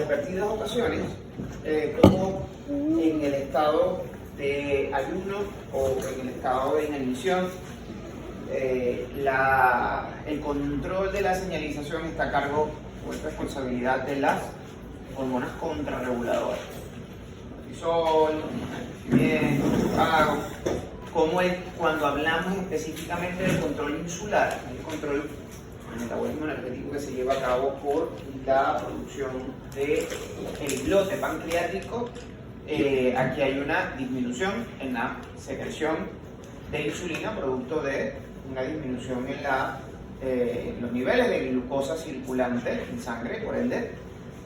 repetidas ocasiones, como en el estado de ayuno o en el estado de inanición, el control de la señalización está a cargo o es responsabilidad de las hormonas contrarreguladoras. Cortisol, crecimiento, glucagón. Como cuando hablamos específicamente del control insular, el control del metabolismo energético que se lleva a cabo por la producción del islote pancreático, aquí hay una disminución en la secreción de insulina producto de una disminución en los niveles de glucosa circulante en sangre, por ende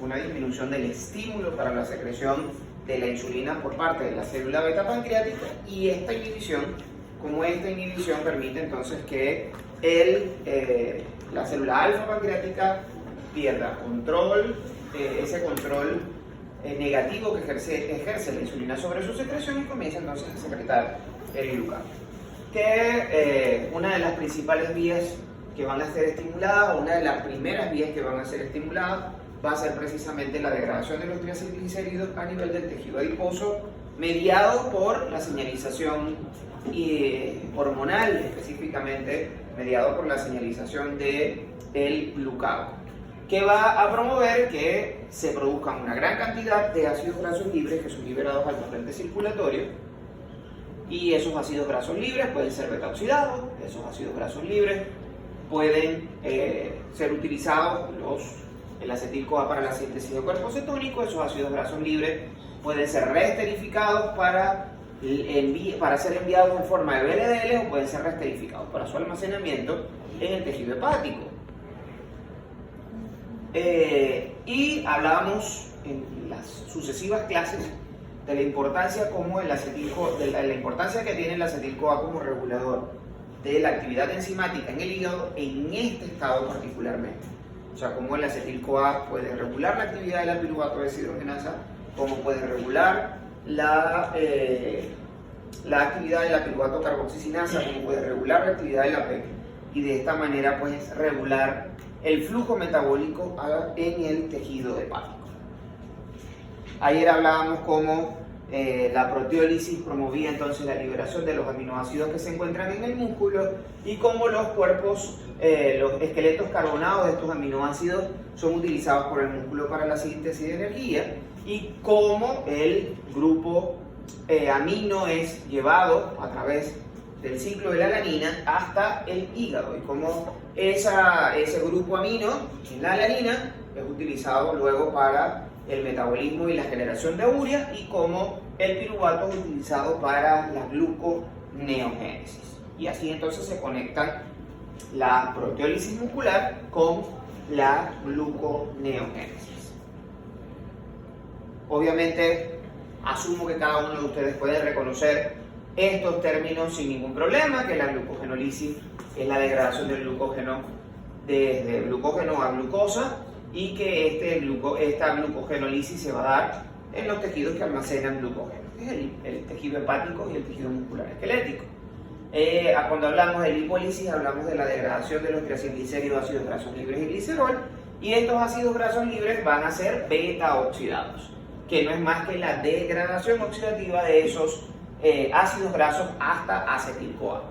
una disminución del estímulo para la secreción de la insulina por parte de la célula beta pancreática, y esta inhibición permite entonces que la célula alfa pancreática pierda control, ese control negativo que ejerce la insulina sobre su secreción, y comienza entonces a secretar el glucagón. Una de las principales vías que van a ser estimuladas, una de las primeras vías que van a ser estimuladas, va a ser precisamente la degradación de los triglicéridos a nivel del tejido adiposo, mediado por la señalización hormonal, específicamente mediado por la señalización del glucagón, que va a promover que se produzcan una gran cantidad de ácidos grasos libres que son liberados al torrente circulatorio, y esos ácidos grasos libres pueden ser beta oxidados, esos ácidos grasos libres pueden ser utilizados el acetil-CoA para la síntesis de cuerpos cetónicos, esos ácidos grasos libres pueden ser reesterificados para ser enviados en forma de VLDL, o pueden ser reesterificados para su almacenamiento en el tejido hepático. Y hablábamos en las sucesivas clases de la importancia la importancia que tiene el acetil-CoA como regulador de la actividad enzimática en el hígado en este estado particularmente. O sea, cómo el acetil-CoA puede regular la actividad de la piruvato deshidrogenasa, cómo puede regular la actividad de la piruvato carboxisinasa, cómo puede regular la actividad de la PEC, y de esta manera pues regular el flujo metabólico en el tejido hepático. Ayer hablábamos cómo la proteólisis promovía entonces la liberación de los aminoácidos que se encuentran en el músculo, y cómo los esqueletos carbonados de estos aminoácidos son utilizados por el músculo para la síntesis de energía, y cómo el grupo amino es llevado a través del ciclo de la alanina hasta el hígado, y cómo ese grupo amino en la alanina es utilizado luego para el metabolismo y la generación de urea, y cómo el piruvato es utilizado para la gluconeogénesis. Y así entonces se conectan la proteólisis muscular con la gluconeogénesis. Obviamente, asumo que cada uno de ustedes puede reconocer estos términos sin ningún problema, que la glucogenólisis es la degradación del glucógeno desde glucógeno a glucosa, y que esta glucogenólisis se va a dar en los tejidos que almacenan glucógeno, que es el tejido hepático y el tejido muscular esquelético. Cuando hablamos de lipólisis, hablamos de la degradación de los triglicéridos, ácidos grasos libres y glicerol, y estos ácidos grasos libres van a ser beta oxidados, que no es más que la degradación oxidativa de esos ácidos grasos hasta acetil-CoA,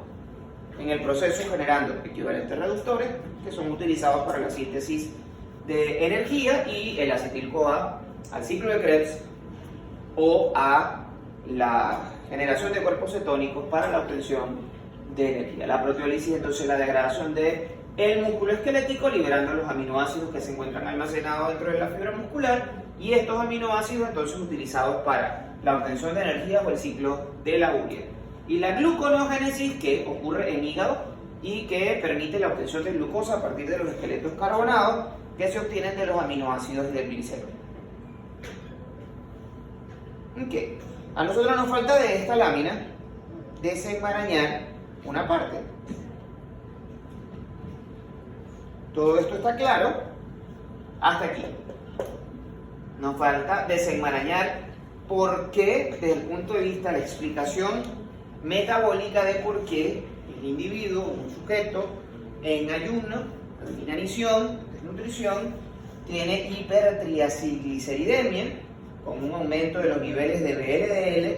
en el proceso generando equivalentes reductores que son utilizados para la síntesis de energía, y el acetil-CoA al ciclo de Krebs o a la generación de cuerpos cetónicos para la obtención de energía. La proteólisis entonces la degradación del músculo esquelético, liberando los aminoácidos que se encuentran almacenados dentro de la fibra muscular, y estos aminoácidos entonces utilizados para la obtención de energía o el ciclo de la urea. Y la gluconeogénesis, que ocurre en hígado y que permite la obtención de glucosa a partir de los esqueletos carbonados que se obtienen de los aminoácidos del glicerol. Okay. A nosotros nos falta de esta lámina desenmarañar una parte. Todo esto está claro hasta aquí. Nos falta desenmarañar por qué, desde el punto de vista de la explicación metabólica de por qué el individuo, un sujeto en ayuno, en inanición, desnutrición, tiene hipertriacilgliceridemia, con un aumento de los niveles de VLDL,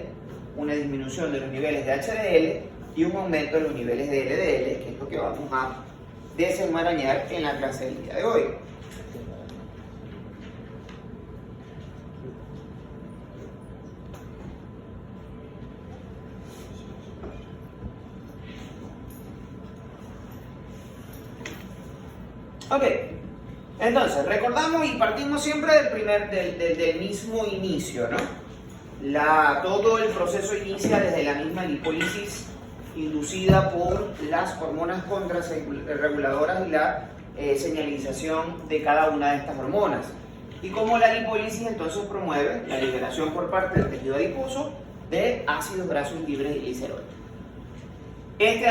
una disminución de los niveles de HDL y un aumento de los niveles de LDL, que es lo que vamos a desenmarañar en la clase del día de hoy. Ok, entonces recordamos y partimos siempre del mismo inicio, ¿no? Todo el proceso inicia desde la misma lipólisis inducida por las hormonas contrarreguladoras y la señalización de cada una de estas hormonas. Y como la lipólisis entonces promueve la liberación por parte del tejido adiposo de ácidos grasos libres y glicerol. Estos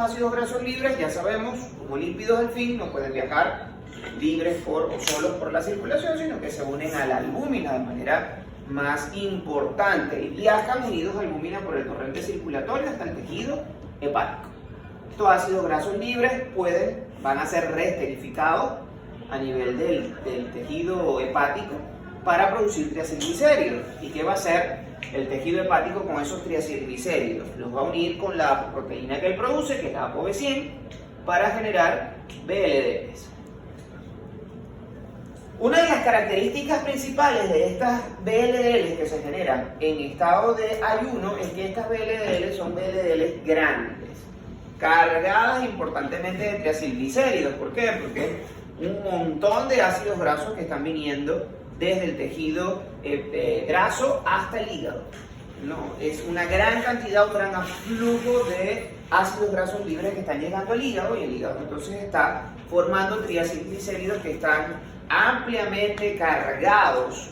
ácidos grasos libres, ya sabemos, como lípidos al fin, no pueden viajar libres o solos por la circulación, sino que se unen a la albúmina de manera más importante y viajan unidos a albúmina por el torrente circulatorio hasta el tejido hepático. Estos ácidos grasos libres van a ser reesterificados a nivel del tejido hepático para producir triacilglicéridos. ¿Y qué va a hacer el tejido hepático con esos triacilglicéridos? Los va a unir con la apoproteína que él produce, que es la ApoB100, para generar VLDLs. Una de las características principales de estas VLDLs que se generan en estado de ayuno es que estas VLDLs son VLDLs grandes, cargadas importantemente de triacilglicéridos. ¿Por qué? Porque un montón de ácidos grasos que están viniendo desde el tejido graso hasta el hígado. No, es una gran cantidad, un gran aflujo de ácidos grasos libres que están llegando al hígado, y el hígado entonces está formando triacilglicéridos que están ampliamente cargados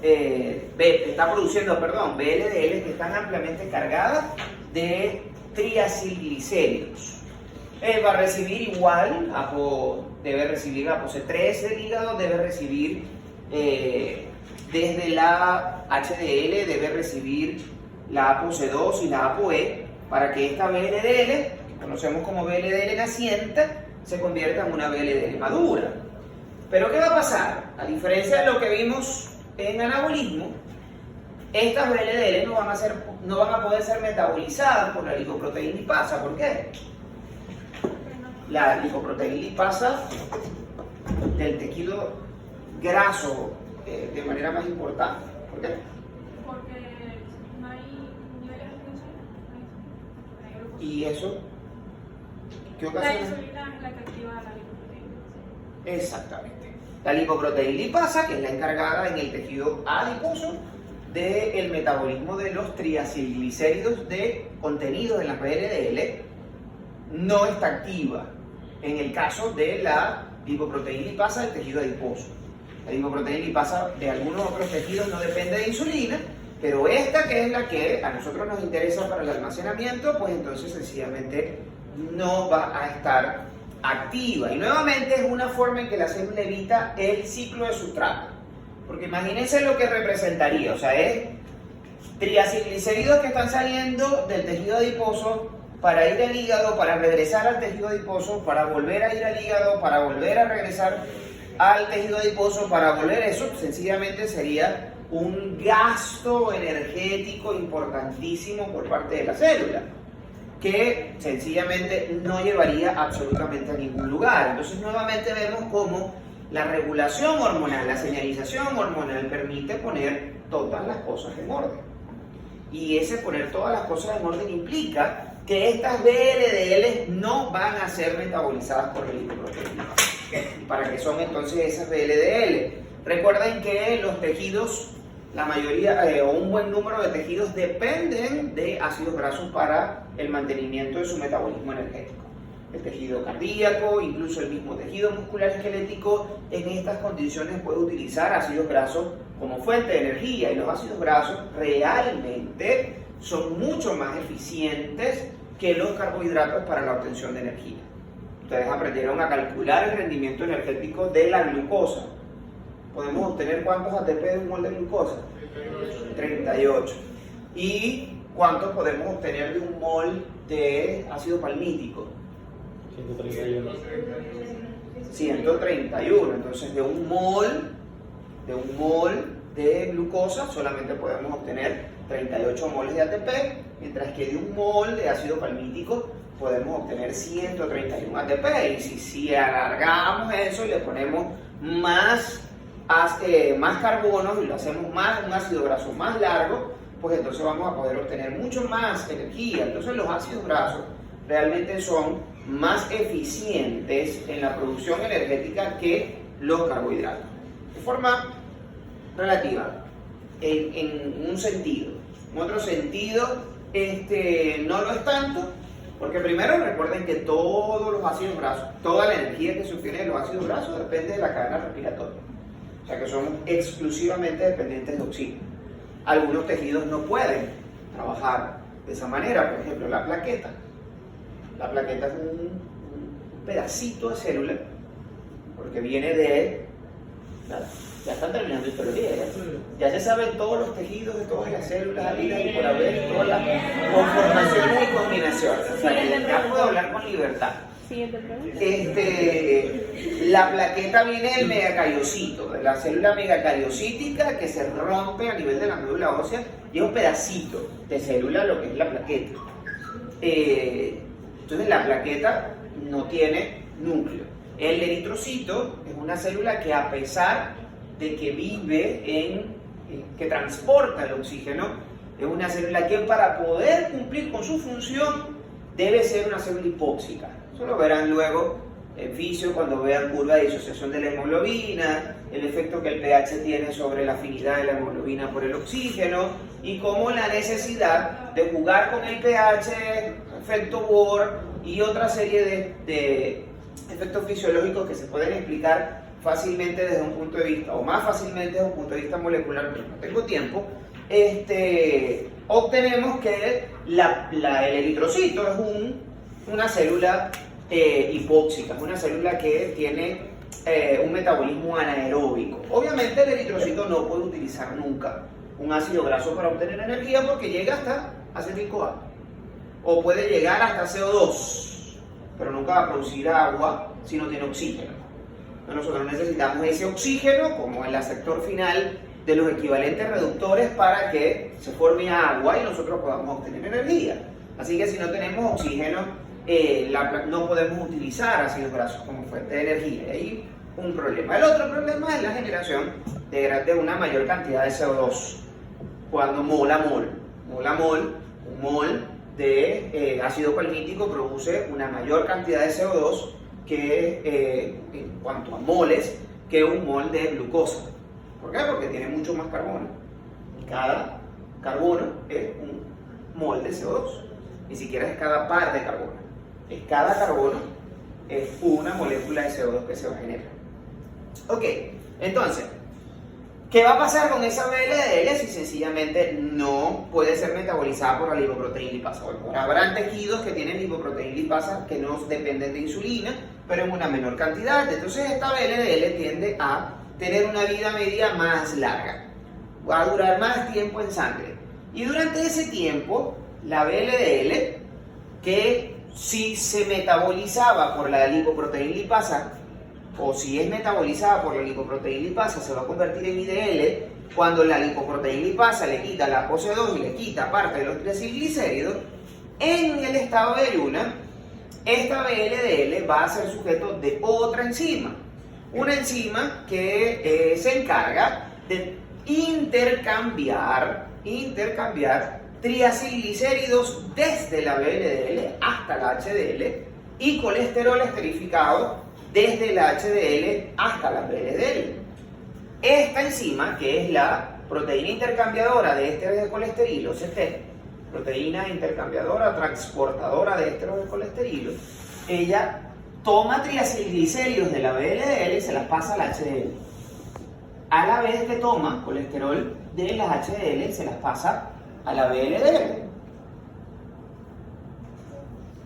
está produciendo VLDLs que están ampliamente cargadas de triacilglicéridos. Va a recibir igual, debe recibir ApoC3 del hígado, debe recibir desde la HDL, debe recibir la ApoC2 y la ApoE, para que esta VLDL, que conocemos como VLDL naciente, se convierta en una VLDL madura. Pero ¿qué va a pasar? A diferencia de lo que vimos en anabolismo, estas VLDL no van a poder ser metabolizadas por la lipoproteína lipasa. ¿Por qué? La lipoproteína lipasa del tejido graso de manera más importante. ¿Por qué? Porque no hay niveles de insulina. ¿Y eso? ¿Qué ocasiona? La insulina es la que activa la lipoproteína. Exactamente. La lipoproteína lipasa, que es la encargada en el tejido adiposo del metabolismo de los triacilglicéridos contenidos en las VLDL, no está activa en el caso de la lipoproteína lipasa del tejido adiposo. La lipoproteína lipasa de algunos otros tejidos no depende de insulina, pero esta, que es la que a nosotros nos interesa para el almacenamiento, pues entonces sencillamente no va a estar activa. Y nuevamente es una forma en que la célula evita el ciclo de sustrato. Porque imagínense lo que representaría, o sea, es triacilglicéridos que están saliendo del tejido adiposo para ir al hígado, para regresar al tejido adiposo, para volver a ir al hígado, para volver a regresar al tejido adiposo, para volver. Eso sencillamente sería un gasto energético importantísimo por parte de la célula, que sencillamente no llevaría absolutamente a ningún lugar. Entonces nuevamente vemos cómo la regulación hormonal, la señalización hormonal permite poner todas las cosas en orden. Y ese poner todas las cosas en orden implica que estas VLDL no van a ser metabolizadas por el lipoproteína. ¿Para qué son entonces esas VLDL? Recuerden que los tejidos, la mayoría o un buen número de tejidos dependen de ácidos grasos para el mantenimiento de su metabolismo energético. El tejido cardíaco, incluso el mismo tejido muscular esquelético, en estas condiciones puede utilizar ácidos grasos como fuente de energía, y los ácidos grasos realmente son mucho más eficientes que los carbohidratos para la obtención de energía. Ustedes aprendieron a calcular el rendimiento energético de la glucosa. ¿Podemos obtener cuántos ATP de un mol de glucosa? 38. ¿Y cuántos podemos obtener de un mol de ácido palmítico? 131. 131. Entonces de un mol de glucosa solamente podemos obtener 38 moles de ATP, mientras que de un mol de ácido palmítico podemos obtener 131 ATP. Y si alargamos eso y le ponemos más carbono y lo hacemos un ácido graso más largo, pues entonces vamos a poder obtener mucho más energía. Entonces los ácidos grasos realmente son más eficientes en la producción energética que los carbohidratos. De forma relativa, en un sentido. En otro sentido, no lo es tanto, porque primero recuerden que todos los ácidos grasos, toda la energía que se obtiene de los ácidos grasos depende de la cadena respiratoria. O sea que somos exclusivamente dependientes de oxígeno. Algunos tejidos no pueden trabajar de esa manera, por ejemplo la plaqueta. La plaqueta es un pedacito de célula, porque viene de... Nada, ya están terminando histología, ya se saben todos los tejidos de todas las células habidas y por haber, todas las conformaciones y combinaciones. O sea, que ya puedo hablar con libertad. Siguiente pregunta. La plaqueta viene del megacariocito, de la célula megacariocítica que se rompe a nivel de la médula ósea y es un pedacito de célula lo que es la plaqueta. Entonces la plaqueta no tiene núcleo. El eritrocito es una célula que, a pesar de que vive que transporta el oxígeno, es una célula que, para poder cumplir con su función, debe ser una célula hipóxica. Eso lo verán luego en fisio cuando vean curva de disociación de la hemoglobina, el efecto que el pH tiene sobre la afinidad de la hemoglobina por el oxígeno y cómo la necesidad de jugar con el pH, efecto Bohr y otra serie de efectos fisiológicos que se pueden explicar fácilmente desde un punto de vista, o más fácilmente desde un punto de vista molecular, pero no tengo tiempo. Obtenemos que el eritrocito es una célula hipóxica, es una célula que tiene un metabolismo anaeróbico. Obviamente el eritrocito no puede utilizar nunca un ácido graso para obtener energía porque llega hasta acetil-CoA, o puede llegar hasta CO2, pero nunca va a producir agua si no tiene oxígeno. Nosotros necesitamos ese oxígeno como el aceptor final de los equivalentes reductores para que se forme agua y nosotros podamos obtener energía. Así que si no tenemos oxígeno, no podemos utilizar ácidos grasos como fuente de energía. Ahí un problema. El otro problema es la generación de una mayor cantidad de CO2. Cuando mol a mol, un mol de ácido palmítico produce una mayor cantidad de CO2 que en cuanto a moles que un mol de glucosa. ¿Por qué? Porque tiene mucho más carbono. Cada carbono es un mol de CO2. Ni siquiera es cada par de carbono. Cada carbono es una molécula de CO2 que se va a generar. Ok, entonces, ¿qué va a pasar con esa VLDL si sencillamente no puede ser metabolizada por la lipoproteína lipasa? Bueno, habrán tejidos que tienen lipoproteína lipasa que no dependen de insulina, pero en una menor cantidad. Entonces esta VLDL tiende a tener una vida media más larga, va a durar más tiempo en sangre. Y durante ese tiempo, la VLDL, que si se metabolizaba por la lipoproteína lipasa, o si es metabolizada por la lipoproteína lipasa, se va a convertir en IDL cuando la lipoproteína lipasa le quita la ApoC2 y le quita parte de los triacilglicéridos. En el estado de ayuna, esta VLDL va a ser sujeto de otra enzima, una enzima que se encarga de intercambiar triacilglicéridos desde la VLDL hasta la HDL y colesterol esterificado desde la HDL hasta la VLDL. Esta enzima, que es la proteína intercambiadora de ésteres de colesterilo, CT, proteína intercambiadora transportadora de ésteres de colesterilo, ella toma triacilglicéridos de la VLDL y se las pasa a la HDL. A la vez que toma colesterol de las HDL, se las pasa a la VLDL.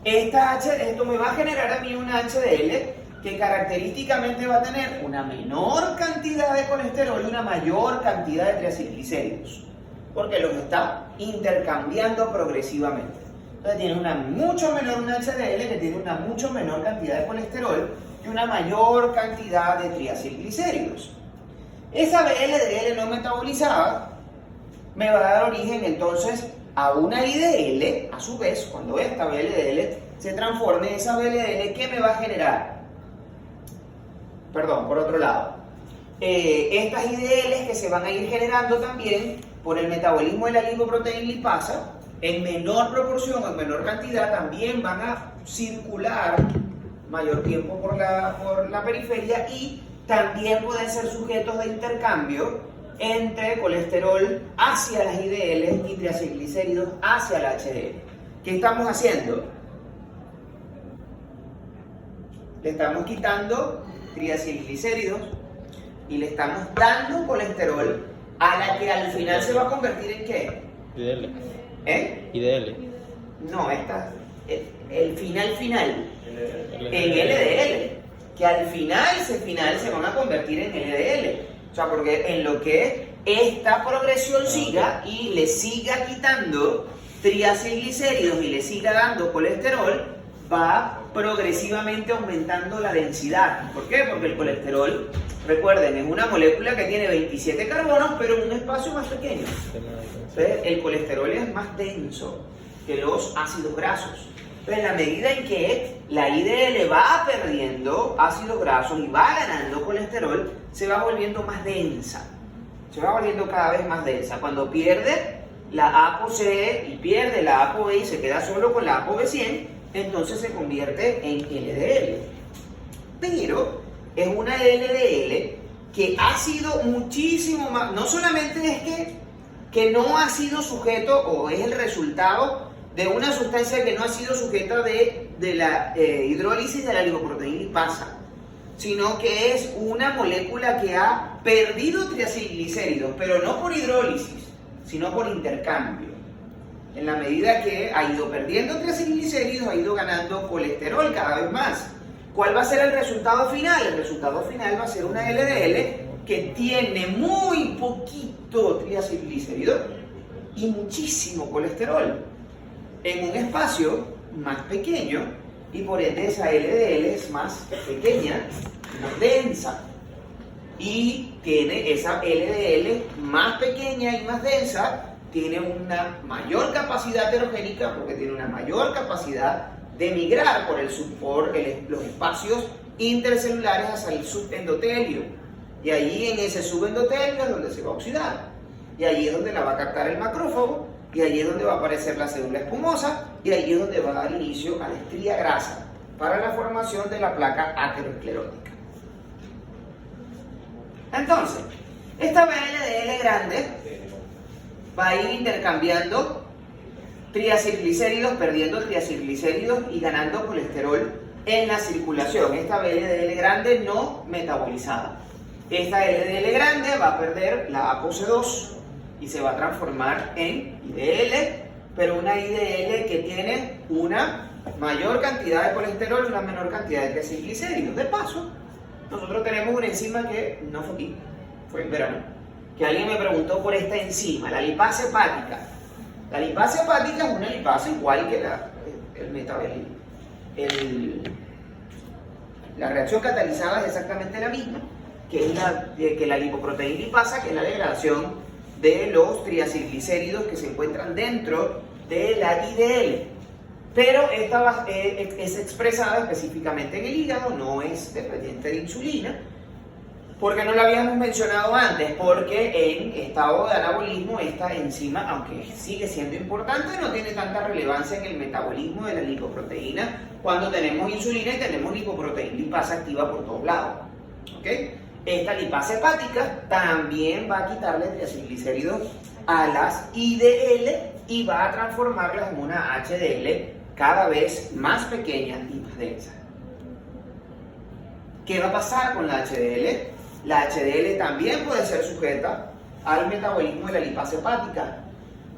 Esto me va a generar a mí una HDL que característicamente va a tener una menor cantidad de colesterol y una mayor cantidad de triacilglicéridos, porque los está intercambiando progresivamente. Entonces tiene una HDL que tiene una mucho menor cantidad de colesterol y una mayor cantidad de triacilglicéridos. Esa VLDL no metabolizada me va a dar origen entonces a una IDL, a su vez, cuando esta VLDL se transforme, esa VLDL, ¿qué me va a generar? Perdón, por otro lado, estas IDLs que se van a ir generando también por el metabolismo de la lipoproteína lipasa, en menor proporción o en menor cantidad, también van a circular mayor tiempo por la periferia y también pueden ser sujetos de intercambio entre colesterol hacia las IDL y triacilglicéridos hacia la HDL. ¿Qué estamos haciendo? Le estamos quitando triacilglicéridos y le estamos dando colesterol a la que al final se va a convertir en ¿qué? IDL. ¿Eh? IDL. No, el final, en LDL, que al final se van a convertir en LDL. O sea, porque en lo que esta progresión siga y le siga quitando triacilglicéridos y le siga dando colesterol, va progresivamente aumentando la densidad. ¿Por qué? Porque el colesterol, recuerden, es una molécula que tiene 27 carbonos, pero en un espacio más pequeño. Entonces, el colesterol es más denso que los ácidos grasos. Entonces, en la medida en que la IDL va perdiendo ácidos grasos y va ganando colesterol, se va volviendo más densa. Se va volviendo cada vez más densa. Cuando pierde la ApoC y pierde la ApoB y se queda solo con la ApoB100, entonces se convierte en LDL. Pero es una LDL que ha sido muchísimo más, no solamente es que no ha sido sujeto o es el resultado de una sustancia que no ha sido sujeta de la hidrólisis de la lipoproteína lipasa, sino que es una molécula que ha perdido triacilglicéridos, pero no por hidrólisis, sino por intercambio. En la medida que ha ido perdiendo triacilglicéridos, ha ido ganando colesterol cada vez más. ¿Cuál va a ser el resultado final? El resultado final va a ser una LDL que tiene muy poquito triacilglicéridos y muchísimo colesterol en un espacio más pequeño, y por ende esa LDL es más pequeña, más densa, y tiene esa LDL más pequeña y más densa, tiene una mayor capacidad heterogénica porque tiene una mayor capacidad de migrar por los espacios intercelulares hacia el subendotelio, y allí en ese subendotelio es donde se va a oxidar, y allí es donde la va a captar el macrófago, y allí es donde va a aparecer la célula espumosa, y allí es donde va a dar inicio a la estría grasa para la formación de la placa aterosclerótica. Entonces, esta VLDL grande va a ir intercambiando triacilglicéridos, perdiendo triacilglicéridos y ganando colesterol en la circulación. Esta VLDL grande no metabolizada. Esta LDL grande va a perder la ApoC2 y se va a transformar en IDL, pero una IDL que tiene una mayor cantidad de colesterol y una menor cantidad de triacilglicéridos. De paso, nosotros tenemos una enzima que no fue aquí, fue en verano, que alguien me preguntó por esta enzima, la lipasa hepática. La lipasa hepática es una lipasa igual que la reacción catalizada es exactamente la misma, que es la lipoproteína lipasa, que es la degradación de los triacilglicéridos que se encuentran dentro de la IDL. Pero esta es expresada específicamente en el hígado, no es dependiente de insulina. ¿Por qué no la habíamos mencionado antes? Porque en estado de anabolismo esta enzima, aunque sigue siendo importante, no tiene tanta relevancia en el metabolismo de la lipoproteína cuando tenemos insulina y tenemos lipoproteína lipasa activa por todos lados. ¿Okay? Esta lipasa hepática también va a quitarle triacilglicéridos a las IDL y va a transformarlas en una HDL cada vez más pequeña y más densa. ¿Qué va a pasar con la HDL? La HDL también puede ser sujeta al metabolismo de la lipasa hepática.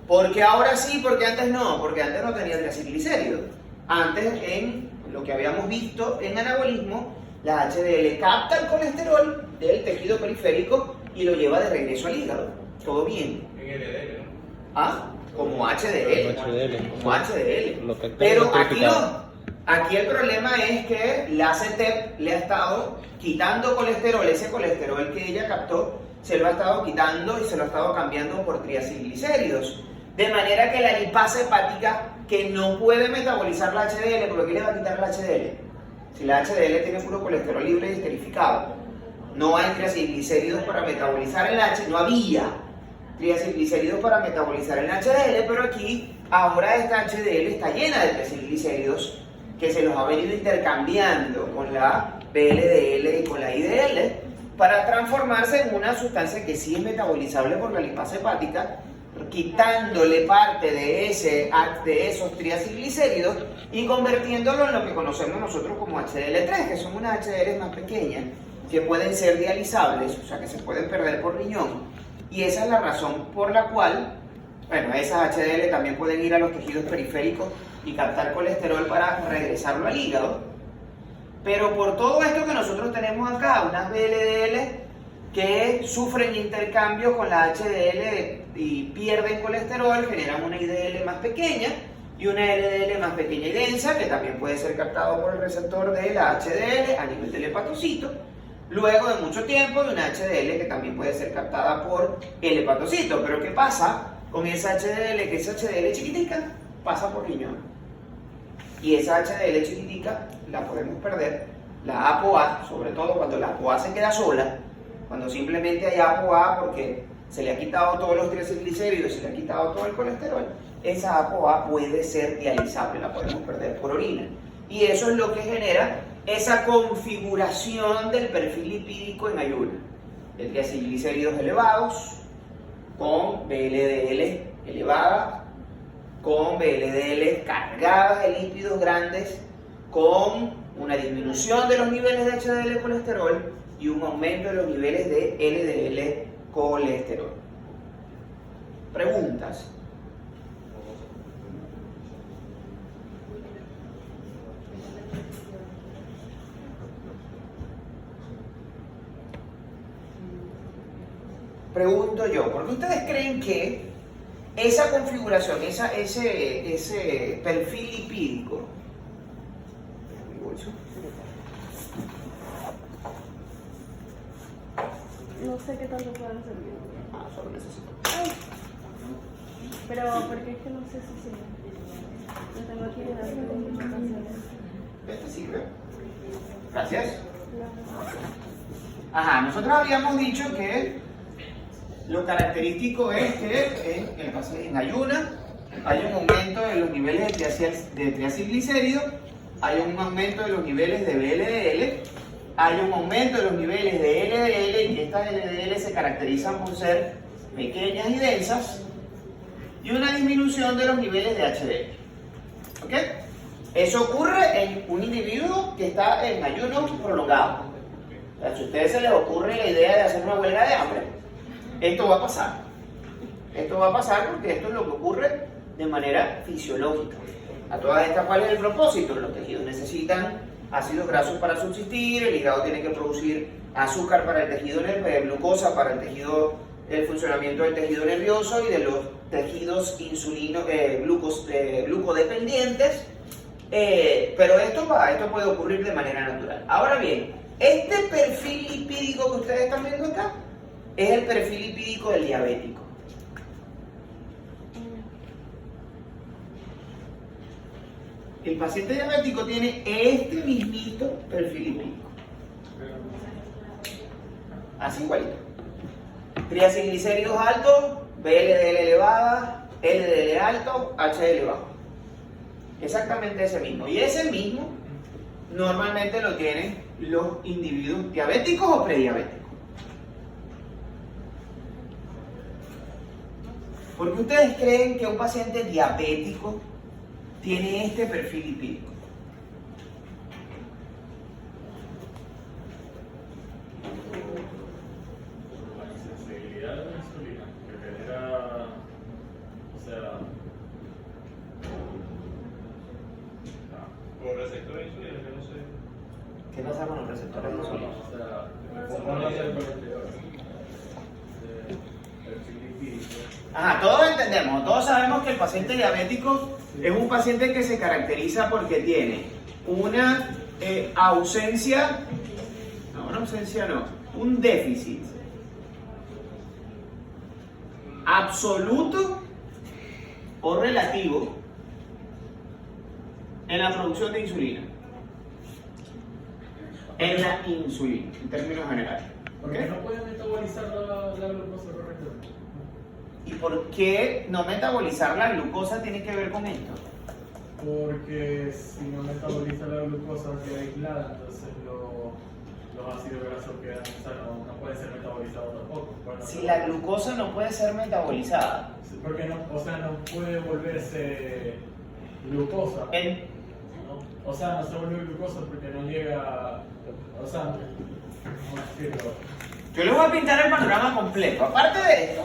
¿Por qué ahora sí? Porque antes no. Porque antes no tenía triacilglicéridos. Antes, en lo que habíamos visto en anabolismo, la HDL capta el colesterol del tejido periférico y lo lleva de regreso al hígado. Todo bien. En LDL, ¿no? ¿Ah? Como HDL. HDL. Como HDL. Lo que Pero aquí no. Aquí el problema es que la ACTEP le ha estado quitando colesterol, ese colesterol que ella captó, se lo ha estado quitando y se lo ha estado cambiando por triacilglicéridos. De manera que la lipasa hepática, que no puede metabolizar la HDL, ¿por qué le va a quitar la HDL? Si la HDL tiene puro colesterol libre y esterificado, no hay triacilglicéridos para metabolizar el H, no había triacilglicéridos para metabolizar el HDL, pero aquí ahora esta HDL está llena de triacilglicéridos que se los ha venido intercambiando con la VLDL y con la IDL para transformarse en una sustancia que sí es metabolizable por la lipasa hepática, quitándole parte de esos triacilglicéridos y convirtiéndolo en lo que conocemos nosotros como HDL3, que son unas HDL más pequeñas, que pueden ser dializables, o sea que se pueden perder por riñón. Y esa es la razón por la cual, bueno, esas HDL también pueden ir a los tejidos periféricos y captar colesterol para regresarlo al hígado. Pero por todo esto que nosotros tenemos acá, unas VLDL que sufren intercambio con la HDL y pierden colesterol, generan una IDL más pequeña y una LDL más pequeña y densa, que también puede ser captado por el receptor de la HDL a nivel del hepatocito, luego de mucho tiempo, de una HDL que también puede ser captada por el hepatocito. Pero ¿qué pasa con esa HDL? Que esa HDL chiquitica pasa por riñón. Y esa HDL chiquitica la podemos perder, la ApoA, sobre todo cuando la ApoA se queda sola, cuando simplemente hay ApoA porque se le ha quitado todos los triacilglicéridos, se le ha quitado todo el colesterol, esa ApoA puede ser dializable, la podemos perder por orina. Y eso es lo que genera esa configuración del perfil lipídico en ayuno, de triacilglicéridos elevados, con VLDL elevada, con VLDL cargadas de lípidos grandes, con una disminución de los niveles de HDL colesterol y un aumento de los niveles de LDL colesterol. Preguntas. Pregunto yo, ¿por qué ustedes creen que esa configuración, ese perfil lipídico, No sé qué tanto pueden servir. solo necesito. Pero porque es que no sé si sirve. Lo tengo aquí en las notificaciones. Este sirve. Gracias. Ajá, nosotros habíamos dicho que lo característico es que en ayuna hay un aumento de los niveles de triacilglicéridos, hay un aumento de los niveles de VLDL, hay un aumento de los niveles de LDL, y estas LDL se caracterizan por ser pequeñas y densas, y una disminución de los niveles de HDL. ¿Ok? Eso ocurre en un individuo que está en ayuno prolongado. O sea, si a ustedes se les ocurre la idea de hacer una huelga de hambre, esto va a pasar. Esto va a pasar porque esto es lo que ocurre de manera fisiológica. A todas estas, ¿cuál es el propósito? Los tejidos necesitan ácidos grasos para subsistir, el hígado tiene que producir azúcar para el tejido, glucosa para el tejido, el funcionamiento del tejido nervioso y de los tejidos glucodependientes, pero esto puede ocurrir de manera natural. Ahora bien, este perfil lipídico que ustedes están viendo acá es el perfil lipídico del diabético. El paciente diabético tiene este mismito perfil lipídico. Así igualito. Triacilglicéridos altos, VLDL elevada, LDL alto, HDL bajo. Exactamente ese mismo. Y ese mismo normalmente lo tienen los individuos diabéticos o prediabéticos. ¿Por qué ustedes creen que un paciente diabético tiene este perfil lipídico? La sensibilidad de la insulina que genera, o sea, los receptores de insulina que no sé. ¿Qué pasa con los receptores de insulina? O sea, ¿cómo hace el colesterol? Perfil lipídico. Ajá, todos entendemos, todos sabemos que el paciente diabético es un paciente que se caracteriza porque tiene una ausencia, un déficit absoluto o relativo en la producción de insulina. En la insulina, en términos generales. Porque no puede metabolizar la glucosa correctamente. ¿Y por qué no metabolizar la glucosa tiene que ver con esto? Porque si no metaboliza la glucosa queda aislada, entonces los ácidos grasos quedan, o sea, no pueden ser metabolizados tampoco. Bueno, Si la glucosa no puede ser metabolizada, porque no, o sea, no puede volverse glucosa. ¿No? O sea, no se vuelve glucosa porque no llega, o sea, ¿cómo decirlo? yo les voy a pintar el panorama completo. Aparte de esto,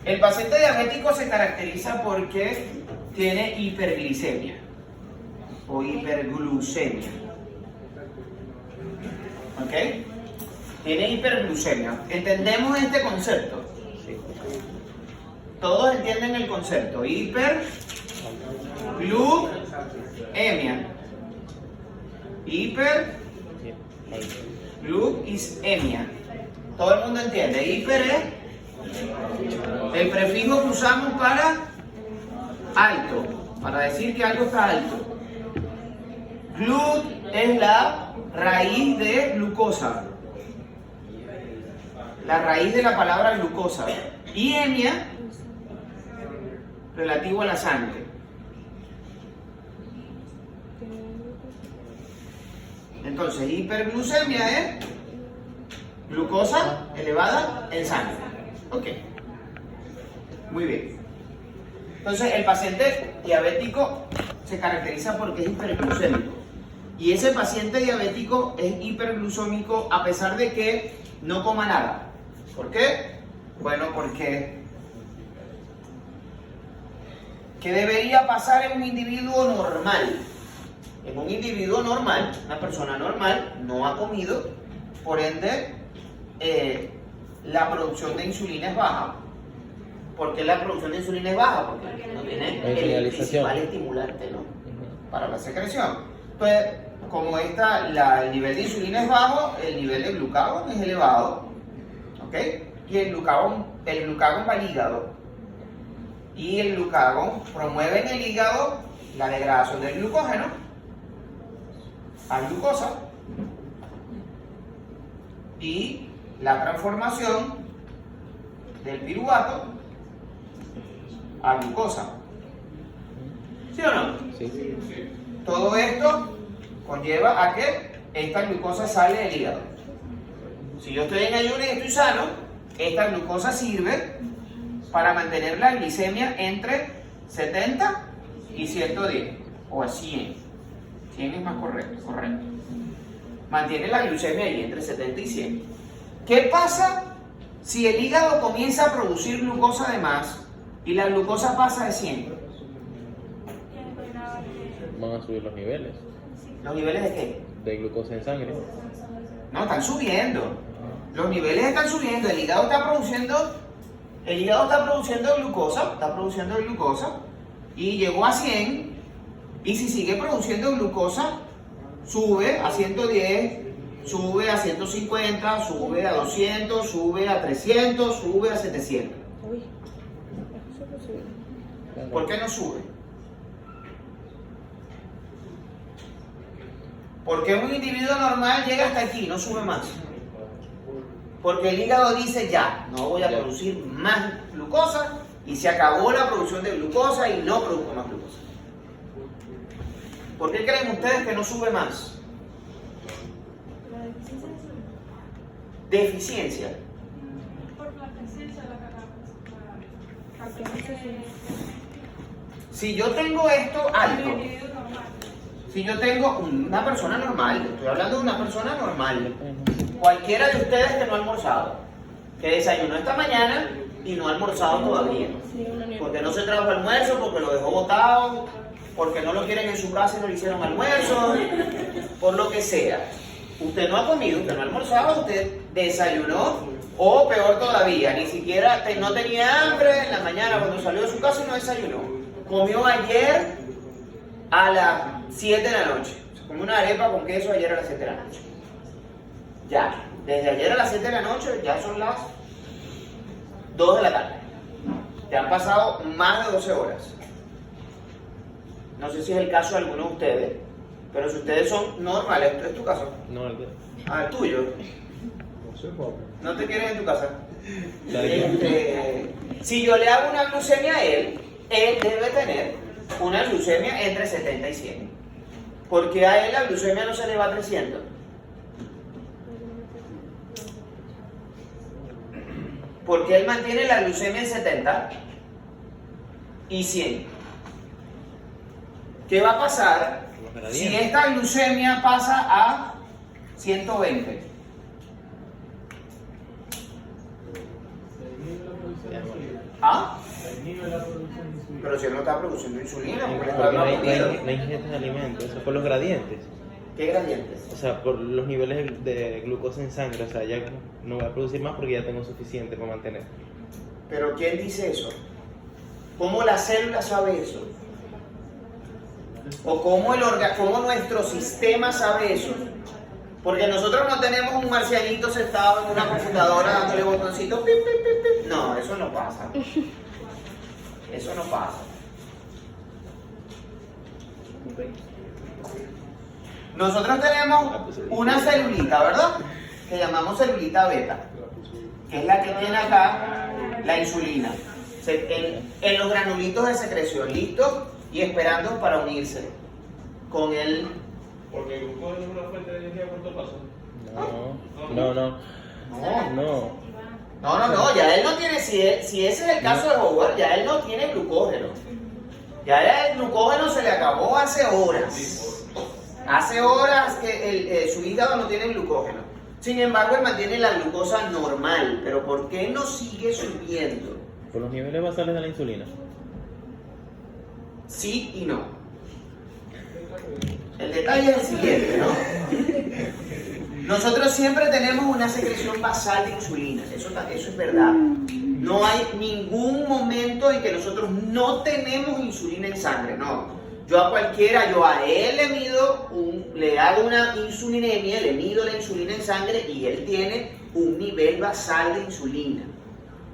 el paciente diabético se caracteriza porque tiene hiperglicemia o hiperglucemia. ¿Ok? Tiene hiperglucemia. ¿Entendemos este concepto? Todos entienden el concepto. Hiperglucemia. Hiperglucemia. Todo el mundo entiende. Hiper es el prefijo que usamos para alto, para decir que algo está alto. Glut es la raíz de glucosa. La raíz de la palabra glucosa. Y emia, relativo a la sangre. Entonces, hiperglucemia es glucosa elevada en sangre. Ok. Muy bien. Entonces, el paciente diabético se caracteriza porque es hiperglucémico. Y ese paciente diabético es hiperglucémico a pesar de que no coma nada. ¿Por qué? Bueno, porque ¿qué debería pasar en un individuo normal? En un individuo normal, una persona normal, no ha comido, por ende, la producción de insulina es baja. ¿Por qué la producción de insulina es baja? Porque no tiene el principal estimulante, ¿no? Para la secreción. Pues, como el nivel de insulina es bajo, el nivel de glucagón es elevado. ¿Ok? Y el glucagón va al hígado. Y el glucagón promueve en el hígado la degradación del glucógeno a glucosa y la transformación del piruvato a glucosa. ¿Sí o no? Sí. Todo esto conlleva a que esta glucosa sale del hígado. Si yo estoy en ayuno y estoy sano, esta glucosa sirve para mantener la glicemia entre 70 y 110 o a 100. 100 es más correcto. Mantiene la glucemia ahí entre 70 y 100. ¿Qué pasa si el hígado comienza a producir glucosa de más y la glucosa pasa de 100? Van a subir los niveles ¿Los niveles de qué? de glucosa en sangre. No, están subiendo. Los niveles están subiendo. El hígado está produciendo glucosa y llegó a 100. Y si sigue produciendo glucosa, sube a 110, sube a 150, sube a 200, sube a 300, sube a 700. Uy, eso no sube. ¿Por qué no sube? Porque un individuo normal llega hasta aquí, no sube más. Porque el hígado dice ya, no voy a producir más glucosa y se acabó la producción de glucosa y no produzco más glucosa. ¿Por qué creen ustedes que no sube más? La deficiencia de insulina. Deficiencia. Por la presencia de la Porque no se sube. Si yo tengo esto alto, individuo normal. si yo tengo una persona normal, estoy hablando de una persona normal, cualquiera de ustedes que no ha almorzado, que desayunó esta mañana y no ha almorzado todavía, Sí, una nieve. porque no se trajo almuerzo, porque lo dejó botado, porque no lo quieren en su casa y no le hicieron almuerzo, por lo que sea. Usted no ha comido, usted no ha almorzado, usted desayunó, o peor todavía, ni siquiera no tenía hambre en la mañana cuando salió de su casa y no desayunó. Comió ayer a las 7 de la noche. Comí una arepa con queso ayer a las 7 de la noche. Ya, desde ayer a las 7 de la noche ya son las 2 de la tarde. Ya han pasado más de 12 horas. No sé si es el caso de alguno de ustedes, pero si ustedes son normales, ¿es tu caso? No, el Ah, el tuyo. No sé, papi. ¿No te quieres en tu casa? de Si yo le hago una glucemia a él debe tener una glucemia entre 70 y 100. Porque a él la glucemia no se le va a 300. Porque él mantiene la glucemia en 70 y 100. ¿Qué va a pasar si esta glucemia pasa a 120? ¿Ah? Pero si él no está produciendo insulina, porque está Porque no confundido. hay ingestas de alimentos, eso por los gradientes. ¿Qué gradientes? O sea, por los niveles de glucosa en sangre, o sea, ya no voy a producir más porque ya tengo suficiente para mantener. ¿Pero quién dice eso? ¿Cómo la célula sabe eso? ¿O cómo nuestro sistema sabe eso? Porque nosotros no tenemos un marcianito sentado en una computadora dándole botoncitos. Pip, pip, pip, pip. No, eso no pasa. Eso no pasa. Nosotros tenemos una celulita, ¿verdad? Que llamamos celulita beta, que es la que tiene acá la insulina. En los granulitos de secreción, listos y esperando para unirse con el... Porque el glucosa es una fuente de energía a corto plazo. No. Ya él no tiene, si ese es el caso de Howard, ya él no tiene glucógeno. Ya el glucógeno se le acabó hace horas. Hace horas que su hígado no tiene glucógeno. Sin embargo, él mantiene la glucosa normal. Pero ¿por qué no sigue subiendo? Por los niveles basales de la insulina. Sí y no. El detalle es el siguiente, ¿no? Nosotros siempre tenemos una secreción basal de insulina, eso es verdad. No hay ningún momento en que nosotros no tenemos insulina en sangre, no. Yo a él le hago una insulinemia, le mido la insulina en sangre y él tiene un nivel basal de insulina.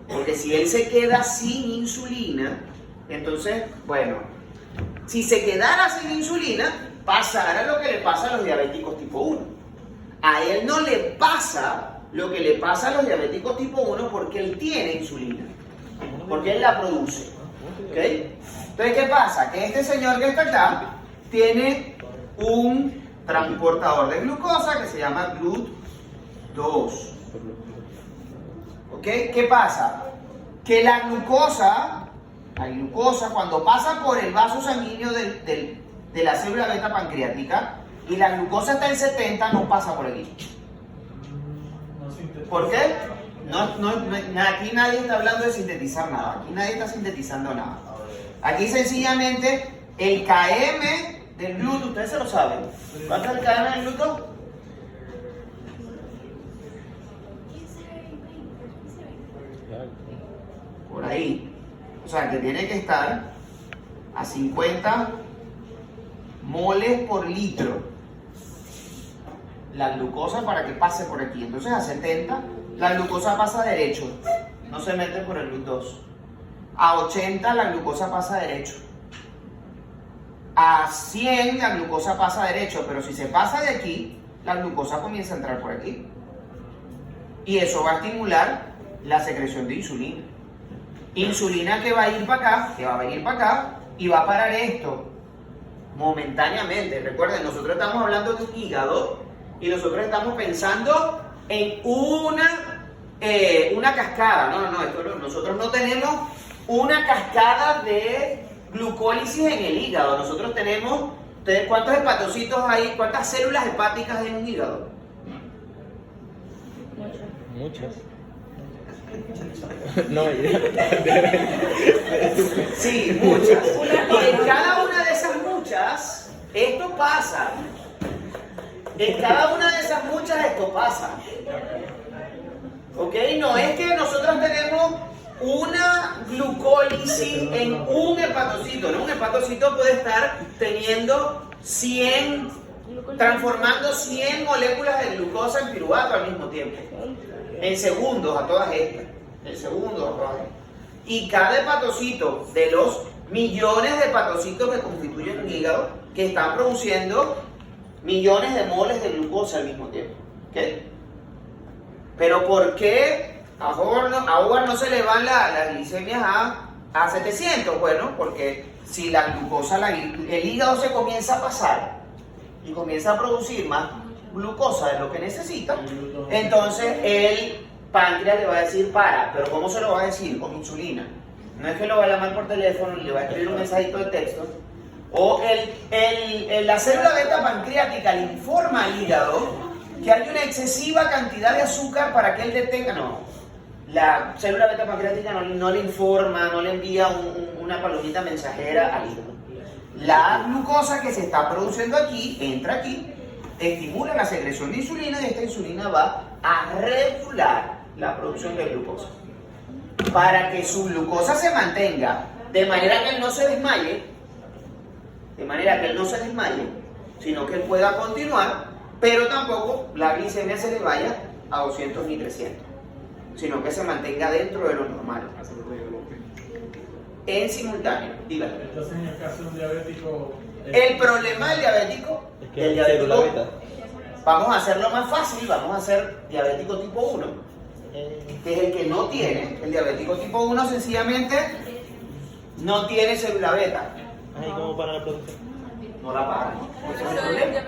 Porque si él se queda sin insulina, entonces, bueno, si se quedara sin insulina, pasara lo que le pasa a los diabéticos tipo 1. A él no le pasa lo que le pasa a los diabéticos tipo 1 porque él tiene insulina, porque él la produce. ¿Okay? Entonces, ¿qué pasa? Que este señor que está acá tiene un transportador de glucosa que se llama GLUT2. ¿Ok? ¿Qué pasa? Que la glucosa cuando pasa por el vaso sanguíneo de la célula beta pancreática y la glucosa está en 70, no pasa por aquí. ¿Por qué? Aquí nadie está hablando de sintetizar nada. Aquí nadie está sintetizando nada. Aquí sencillamente el KM del gluten, ustedes se lo saben. ¿Cuánto es el KM del gluten? Por ahí. O sea, que tiene que estar a 50 moles por litro la glucosa para que pase por aquí. Entonces a 70 la glucosa pasa derecho, no se mete por el GLUT2. A 80 la glucosa pasa derecho. A 100 la glucosa pasa derecho, pero si se pasa de aquí, la glucosa comienza a entrar por aquí. Y eso va a estimular la secreción de insulina. Insulina que va a ir para acá, que va a venir para acá y va a parar esto momentáneamente. Recuerden, nosotros estamos hablando de un hígado y nosotros estamos pensando en una cascada. Nosotros no tenemos una cascada de glucólisis en el hígado. Nosotros tenemos, ¿cuántos hepatocitos hay? ¿Cuántas células hepáticas hay en un hígado? Muchas. No, ya. Sí, muchas. Y en cada una de esas muchas, esto pasa. En cada una de esas muchas esto pasa. ¿Ok? No es que nosotros tenemos una glucólisis en un hepatocito, ¿no? Un hepatocito puede estar teniendo 100 transformando 100 moléculas de glucosa en piruvato al mismo tiempo. En segundos a todas estas. En segundos a todas estas. Y cada hepatocito de los millones de hepatocitos que constituyen el hígado, que están produciendo millones de moles de glucosa al mismo tiempo. ¿Ok? Pero ¿por qué a Howard no se le van las glicemias a 700? Bueno, porque si la glucosa, el hígado se comienza a pasar y comienza a producir más glucosa de lo que necesita, entonces el páncreas le va a decir para. ¿Pero cómo se lo va a decir? Con insulina. No es que lo va a llamar por teléfono, ni le va a escribir un mensajito de texto. O la célula beta pancreática le informa al hígado que hay una excesiva cantidad de azúcar para que él detenga. No, la célula beta pancreática no le informa, no le envía una palomita mensajera al hígado. La glucosa que se está produciendo aquí, entra aquí, estimula la secreción de insulina y esta insulina va a regular la producción de glucosa. Para que su glucosa se mantenga, de manera que él no se desmaye, sino que él pueda continuar, pero tampoco la glicemia se le vaya a 200 ni 300, sino que se mantenga dentro de lo normal. En simultáneo, dígame. Entonces, en el caso de un diabético... El problema del diabético, Es que la célula beta. vamos a hacerlo más fácil, vamos a hacer diabético tipo 1, que es el que no tiene. El diabético tipo 1 sencillamente no tiene célula beta, Ay, ¿cómo para la producción? no la para. Ese es el problema.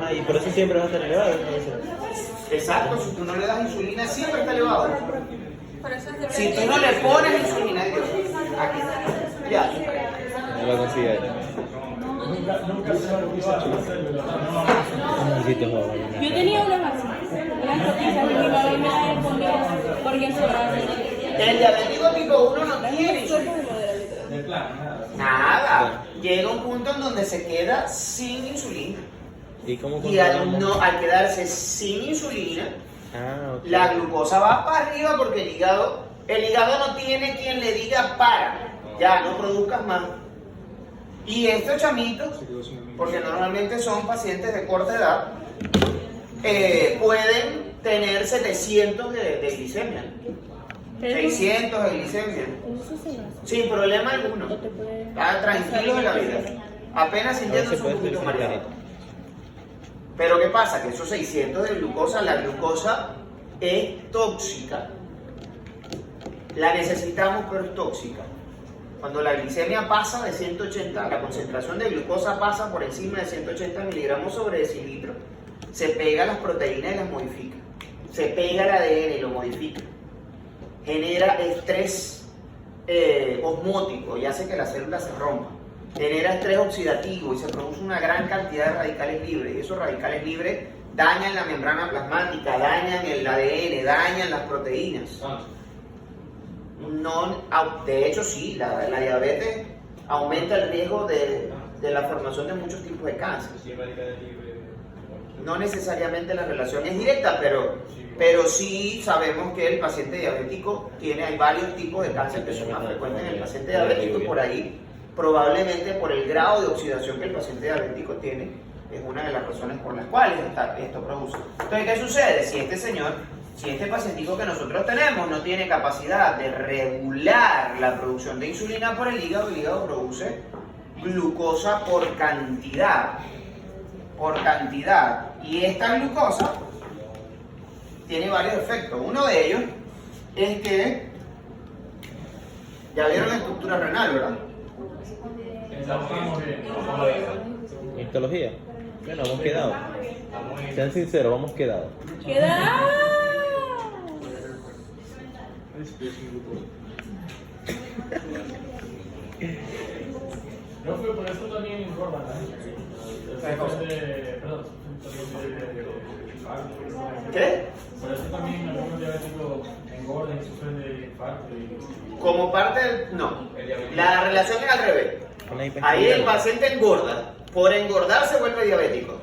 Ajá, y por eso siempre va a estar elevado. Exacto, si tú no le das insulina siempre está elevado. Por eso es Si tú no le pones insulina, Dios, aquí, ya. No lo consigue. Nunca se va a activar la célula. Maldito joven. Yo tenía unas noticias que mi mamá me ha respondido porque en su El diabético tipo 1 no tiene insulina. De plan, nada. Nada. Llega un punto en donde se queda sin insulina. ¿Y cómo Y al controlamos? al quedarse sin insulina, Ah, ok. la glucosa va para arriba porque el hígado no tiene quien le diga para, ya no produzcas más. Y estos chamitos, porque normalmente son pacientes de corta edad, pueden tener 700 de glicemia, 600 de glicemia, sin problema alguno. Está tranquilo de la vida, apenas sintiéndose un poquito mareado. Pero ¿qué pasa? Que esos 600 de glucosa, la glucosa es tóxica. La necesitamos, pero es tóxica. Cuando la glicemia pasa de 180, la concentración de glucosa pasa por encima de 180 miligramos sobre decilitro, se pega a las proteínas y las modifica. Se pega al ADN y lo modifica. Genera estrés osmótico y hace que la célula se rompa. Genera estrés oxidativo y se produce una gran cantidad de radicales libres. Y esos radicales libres dañan la membrana plasmática, dañan el ADN, dañan las proteínas. No, de hecho, sí, la diabetes aumenta el riesgo de la formación de muchos tipos de cáncer. No necesariamente la relación es directa, pero sí sabemos que el paciente diabético hay varios tipos de cáncer que son más frecuentes en el paciente diabético y por ahí probablemente por el grado de oxidación que el paciente diabético tiene, es una de las razones por las cuales esto produce. Entonces, ¿qué sucede? Si este pacientico que nosotros tenemos no tiene capacidad de regular la producción de insulina por el hígado produce glucosa por cantidad. Y esta glucosa tiene varios efectos. Uno de ellos es que, ya vieron la estructura renal, ¿verdad? Estamos bien. Histología. Bueno, hemos quedado. Sean sinceros, hemos quedado. ¡Queda! No fue por eso también engordan la gente. ¿Qué? Por eso también algunos diabéticos engordan y sufren de infarto. Como parte del... No, la relación es al revés. Ahí el paciente engorda, por engordar se vuelve diabético.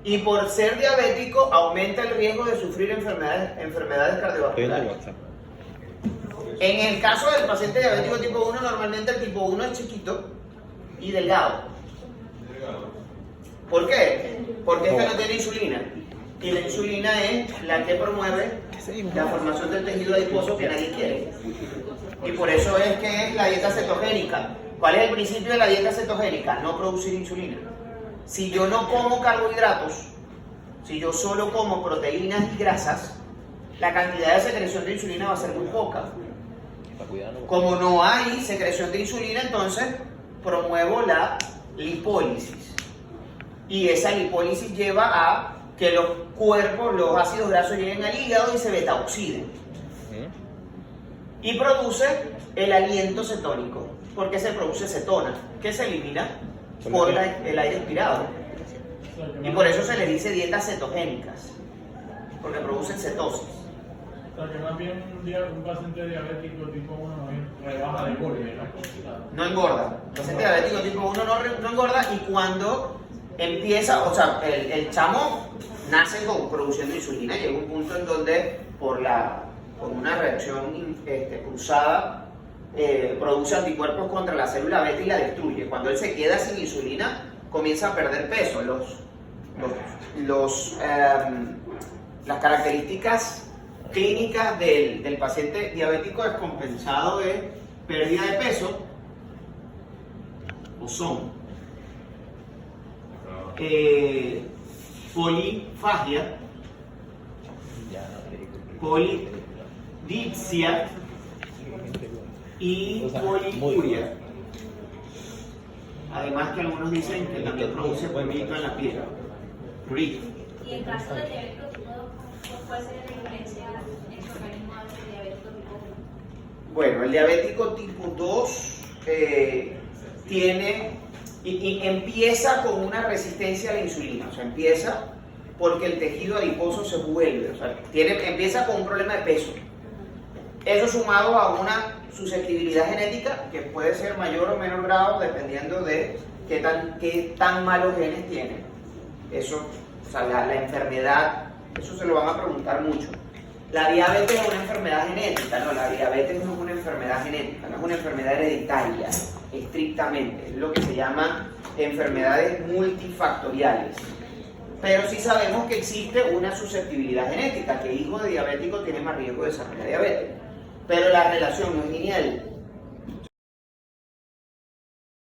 Y por ser diabético aumenta el riesgo de sufrir enfermedades cardiovasculares. En el caso del paciente diabético tipo 1, normalmente el tipo 1 es chiquito y delgado. ¿Por qué? Porque esta no tiene insulina. Y la insulina es la que promueve la formación del tejido adiposo que nadie quiere. Y por eso es que es la dieta cetogénica. ¿Cuál es el principio de la dieta cetogénica? No producir insulina. Si yo no como carbohidratos, si yo solo como proteínas y grasas, la cantidad de secreción de insulina va a ser muy poca. Como no hay secreción de insulina, entonces promuevo la lipólisis. Y esa lipólisis lleva a que los cuerpos, los ácidos grasos lleguen al hígado y se beta-oxiden. Y produce el aliento cetónico. ¿Por qué se produce cetona? Que se elimina por el aire expirado. Y por eso se les dice dietas cetogénicas, porque producen cetosis. O sea, que más bien un paciente diabético tipo 1 rebaja de golpe, ¿no? No engorda. El paciente diabético tipo 1 no engorda, y cuando empieza, o sea, el chamo nace produciendo insulina, llega un punto en donde por una reacción cruzada produce anticuerpos contra la célula beta y la destruye. Cuando él se queda sin insulina, comienza a perder peso. Las características clínicas del paciente diabético descompensado de pérdida de peso o son polifagia, polidipsia y poliuria. Además que algunos dicen que también produce polvito en la piel. Y en caso de diabético tipo 2, ¿cuál sería la diferencia en su organismo del diabético tipo 1? Bueno, el diabético tipo 2 tiene y empieza con una resistencia a la insulina, o sea, empieza porque el tejido adiposo se vuelve, o sea, empieza con un problema de peso. Eso sumado a una susceptibilidad genética que puede ser mayor o menor grado dependiendo de qué tan malos genes tiene. Eso, o sea, la enfermedad, eso se lo van a preguntar mucho. La diabetes es una enfermedad genética, no, la diabetes no es una enfermedad genética, no es una enfermedad hereditaria, estrictamente, es lo que se llama enfermedades multifactoriales. Pero sí sabemos que existe una susceptibilidad genética, que hijo de diabético tiene más riesgo de desarrollar diabetes. Pero la relación no es lineal.